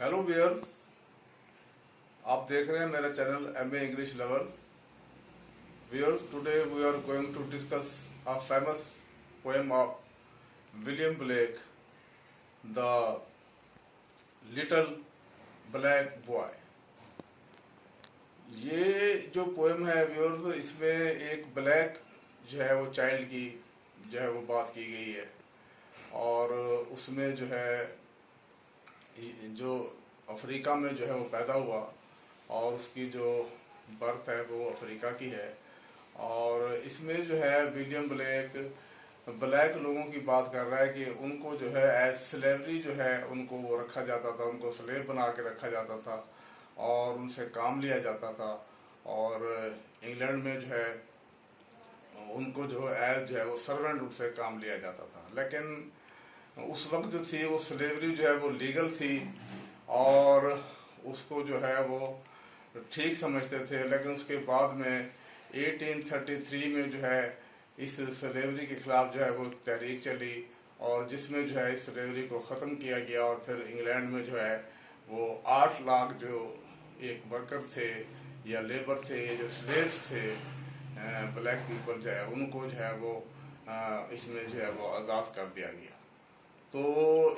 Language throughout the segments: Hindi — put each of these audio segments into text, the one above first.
हेलो व्यूअर्स, आप देख रहे हैं मेरा channel MA English lover. Viewers, today we are going to discuss a famous poem of William Blake, the little black boy. ये जो पोएम है व्यूअर्स, इसमें एक ब्लैक जो है वो चाइल्ड की जो है वो बात की गई है। और उसमें जो है जो अफ्रीका में जो है वो पैदा हुआ और उसकी जो बर्थ है वो अफ्रीका की है। और इसमें जो है विलियम ब्लेक ब्लैक लोगों की बात कर रहा है कि उनको जो है एज स्लेवरी जो है उनको वो रखा जाता था, उनको स्लेव बना के रखा जाता था और उनसे काम लिया जाता था। और इंग्लैंड में जो है उनको जो एज जो है वो सर्वेंट उनसे काम लिया जाता था। लेकिन उस वक्त जो थी वो स्लेवरी जो है वो लीगल थी और उसको जो है वो ठीक समझते थे। लेकिन उसके बाद में 1833 में जो है इस स्लेवरी के खिलाफ जो है वो तहरीक चली और जिसमें जो है इस स्लेवरी को ख़त्म किया गया। और फिर इंग्लैंड में जो है वो 8 लाख जो एक वर्कर थे या लेबर थे, ये जो स्लेव्स थे, ब्लैक पीपल जो है उनको जो है वो इसमें जो है वो आज़ाद कर दिया गया। तो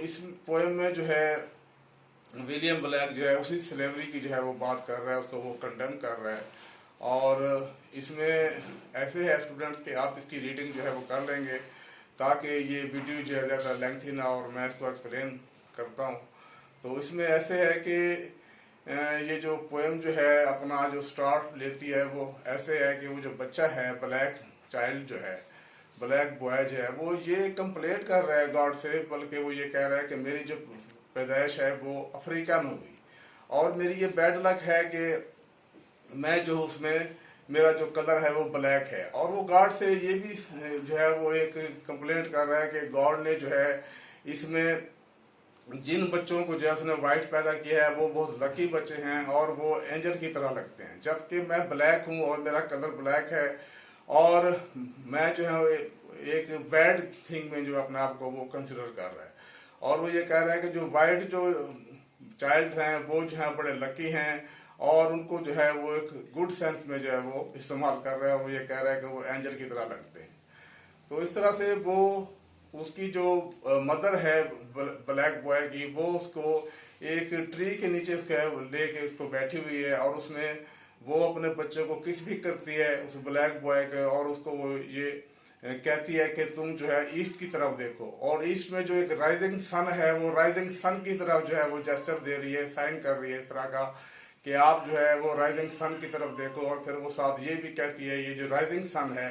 इस पोएम में जो है विलियम ब्लैक जो है उसी स्लेवरी की जो है वो बात कर रहा है, उसको वो कंडेम कर रहा है। और इसमें ऐसे है स्टूडेंट्स के आप इसकी रीडिंग जो है वो कर लेंगे ताकि ये वीडियो जो है ज़्यादा लेंथी ना और मैं इसको एक्सप्लेन करता हूँ। तो इसमें ऐसे है कि ये जो पोएम जो है अपना जो स्टार्ट लेती है वो ऐसे है कि वो जो बच्चा है ब्लैक चाइल्ड जो है ब्लैक बॉय जो है वो ये कंप्लेंट कर रहा है गॉड से, बल्कि वो ये कह रहा है कि मेरी जो पैदाइश है वो अफ्रीका में हुई और मेरी ये बैड लक है कि मैं जो उसमें मेरा जो कलर है वो ब्लैक है। और वो गॉड से ये भी जो है वो एक कंप्लेंट कर रहा है कि गॉड ने जो है इसमें जिन बच्चों को जो है उसने वाइट पैदा किया है वो बहुत लकी बच्चे हैं और वो एंजल की तरह लगते हैं, जबकि मैं ब्लैक हूँ और मेरा कलर ब्लैक है और मैं जो है एक बैड थिंग में जो अपने आप को वो कंसिडर कर रहा है। और वो ये कह रहा है कि जो वाइट जो चाइल्ड हैं वो जो है बड़े लकी हैं और उनको जो है वो एक गुड सेंस में जो है वो इस्तेमाल कर रहा है। और वो ये कह रहा है कि वो एंजल की तरह लगते हैं। तो इस तरह से वो उसकी जो मदर है ब्लैक बॉय की, वो उसको एक ट्री के नीचे लेके उसको बैठी हुई है और उसमें वो अपने बच्चे को किस भी करती है उस ब्लैक बॉय के और उसको वो ये कहती है कि तुम जो है ईस्ट की तरफ देखो। और ईस्ट में जो एक राइजिंग सन है वो राइजिंग सन की तरफ जो है वो जेस्चर दे रही है, साइन कर रही है इस तरह का कि आप जो है वो राइजिंग सन की तरफ देखो। और फिर वो साथ ये भी कहती है ये जो राइजिंग सन है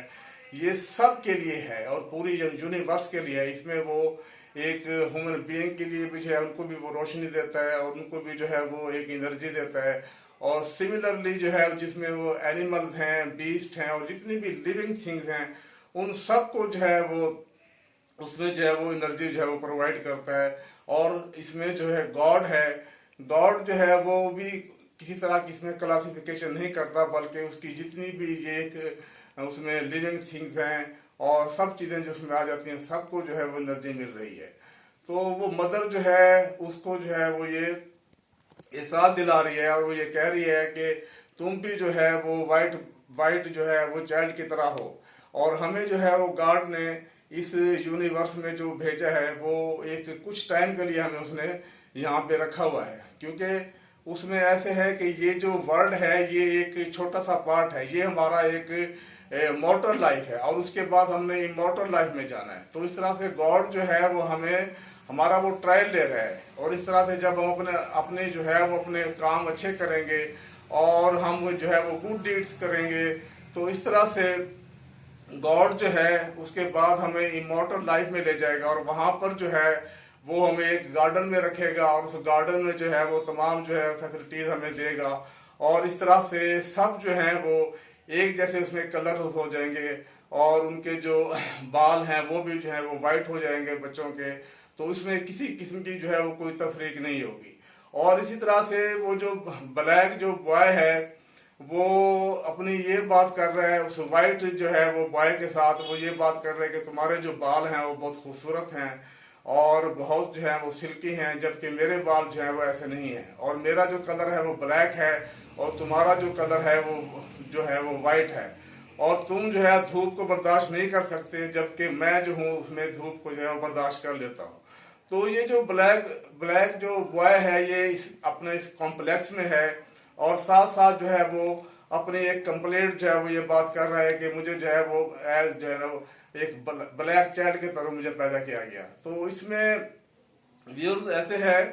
ये सब के लिए है और पूरी यूनिवर्स के लिए है। इसमें वो एक ह्यूमन बीइंग के लिए भी जो है उनको भी वो रोशनी देता है और उनको भी जो है वो एक एनर्जी देता है। और सिमिलरली जो है जिसमें वो एनिमल्स हैं, बीस्ट हैं और जितनी भी लिविंग थिंग्स हैं उन सबको जो है वो उसमें जो है वो एनर्जी जो है वो प्रोवाइड करता है। और इसमें जो है गॉड है, गॉड जो है वो भी किसी तरह की इसमें क्लासिफिकेशन नहीं करता, बल्कि उसकी जितनी भी ये एक उसमें लिविंग थिंग्स हैं और सब चीज़ें जो उसमें आ जाती हैं सबको जो है वो एनर्जी मिल रही है। तो वो मदर जो है उसको जो है वो ये एहसास दिला रही है और वो ये कह रही है कि तुम भी जो है वो वाइट वाइट जो है वो चाइल्ड की तरह हो। और हमें जो है वो गॉड ने इस यूनिवर्स में जो भेजा है वो एक कुछ टाइम के लिए हमें उसने यहाँ पे रखा हुआ है, क्योंकि उसमें ऐसे है कि ये जो वर्ल्ड है ये एक छोटा सा पार्ट है, ये हमारा एक मॉर्टल लाइफ है और उसके बाद हमने इमॉर्टल लाइफ में जाना है। तो इस तरह से गॉड जो है वो हमें हमारा वो ट्रायल ले रहा है। और इस तरह से जब हम अपने अपने जो है वो अपने काम अच्छे करेंगे और हम जो है वो गुड डीड्स करेंगे तो इस तरह से गॉड जो है उसके बाद हमें इमॉर्टल लाइफ में ले जाएगा और वहां पर जो है वो हमें एक गार्डन में रखेगा और उस गार्डन में जो है वो तमाम जो है फैसिलिटीज हमें देगा। और इस तरह से सब जो है वो एक जैसे उसमें कलर हो जाएंगे और उनके जो बाल हैं वो भी जो है वो वाइट हो जाएंगे बच्चों के। तो उसमें किसी किस्म की जो है वो कोई तफरीक नहीं होगी। और इसी तरह से वो जो ब्लैक जो बॉय है वो अपनी ये बात कर रहा है उस वाइट जो है वो बॉय के साथ, वो ये बात कर रहे हैं कि तुम्हारे जो बाल हैं वो बहुत खूबसूरत हैं और बहुत जो है वो सिल्की हैं, जबकि मेरे बाल जो है वो ऐसे नहीं हैं, और मेरा जो कलर है वो ब्लैक है और तुम्हारा जो कलर है वो जो है वो वाइट है, और तुम जो है धूप को बर्दाश्त नहीं कर सकते, जबकि मैं जो हूँ उसमें धूप को जो है वो बर्दाश्त कर लेता हूँ। तो ये जो ब्लैक ब्लैक जो बॉय है ये अपने इस कॉम्प्लेक्स में है, और साथ साथ जो है वो अपनी एक कंप्लेंट जो है वो ये बात कर रहा है कि मुझे जो है वो एज जो है ना एक ब्लैक चाइल्ड के तरह मुझे पैदा किया गया। तो इसमें व्यूअर्स ऐसे है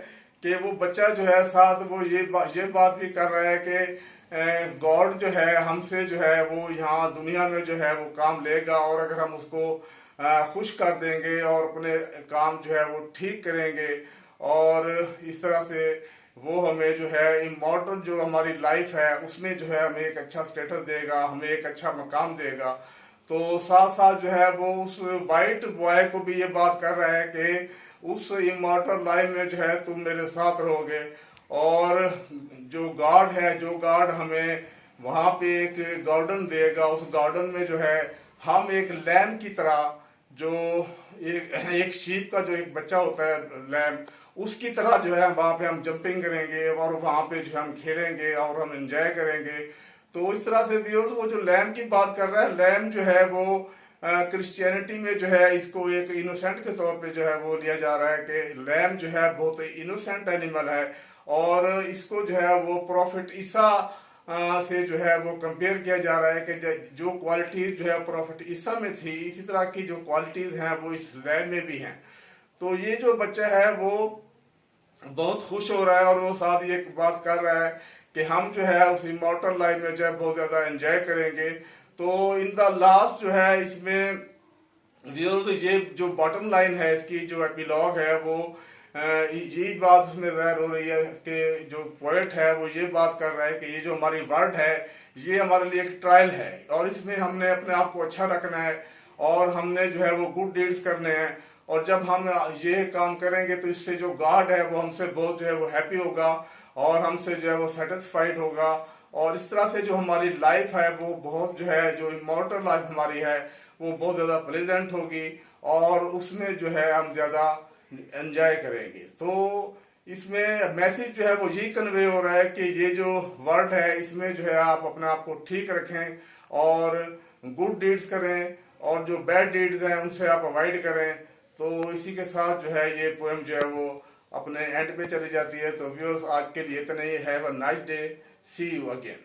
कि वो बच्चा जो है साथ वो ये बात भी कर रहा है कि गॉड जो है हमसे जो है वो यहाँ दुनिया में जो है वो काम लेगा, और अगर हम उसको खुश कर देंगे और अपने काम जो है वो ठीक करेंगे, और इस तरह से वो हमें जो है इमॉर्टल जो हमारी लाइफ है उसमें जो है हमें एक अच्छा स्टेटस देगा, हमें एक अच्छा मकाम देगा। तो साथ साथ जो है वो उस वाइट बॉय को भी ये बात कर रहा है कि उस इमॉर्टल लाइफ में जो है तुम मेरे साथ रहोगे, और जो गॉड है, जो गॉड हमें वहां पे एक गार्डन देगा, उस गार्डन में जो है हम एक लैम की तरह, जो एक शीप का जो एक बच्चा होता है लैम, उसकी तरह जो है वहां पे हम जंपिंग करेंगे और वहां पे जो हम खेलेंगे और हम एंजॉय करेंगे। तो इस तरह से भी वो जो लैम की बात कर रहा है, लैम जो है वो क्रिश्चियनिटी में जो है इसको एक इनोसेंट के तौर पे जो है वो लिया जा रहा है कि लैम जो है बहुत इनोसेंट एनिमल है, और इसको जो है वो प्रॉफिट ईसा से जो है वो कंपेयर किया जा रहा है कि जो क्वालिटीज जो है प्रॉफिट ईसा में थी, इसी तरह की जो क्वालिटीज हैं वो इस लैम में भी हैं। तो ये जो बच्चा है वो बहुत खुश हो रहा है, और वो साथ ये बात कर रहा है कि हम जो है उस इमॉर्टल लाइफ में जो है बहुत ज्यादा एंजॉय करेंगे। तो इन द लास्ट जो है इसमें ये जो बॉटम लाइन है इसकी जो एपिलॉग है वो यही बात उसमें जाहिर हो रही है कि जो पोएट है वो ये बात कर रहा है कि ये जो हमारी वर्ल्ड है ये हमारे लिए एक ट्रायल है, और इसमें हमने अपने आप को अच्छा रखना है, और हमने जो है वो गुड डीड्स करने हैं, और जब हम ये काम करेंगे तो इससे जो गॉड है वो हमसे बहुत जो है वो हैप्पी होगा, और हमसे जो है वो सेटिस्फाइड होगा, और इस तरह से जो हमारी लाइफ है वो बहुत जो है जो इमॉर्टल लाइफ हमारी है वो बहुत ज्यादा प्लेजेंट होगी, और उसमें जो है हम ज्यादा एंजॉय करेंगे। तो इसमें मैसेज जो है वो यही कन्वे हो रहा है कि ये जो वर्ड है इसमें जो है आप अपने आप को ठीक रखें और गुड डीड्स करें, और जो बैड डीड्स हैं उनसे आप अवॉइड करें। तो इसी के साथ जो है ये पोएम जो है वो अपने एंड पे चली जाती है। तो व्यूअर्स आज के लिए इतना ही। Have a nice day, see you again.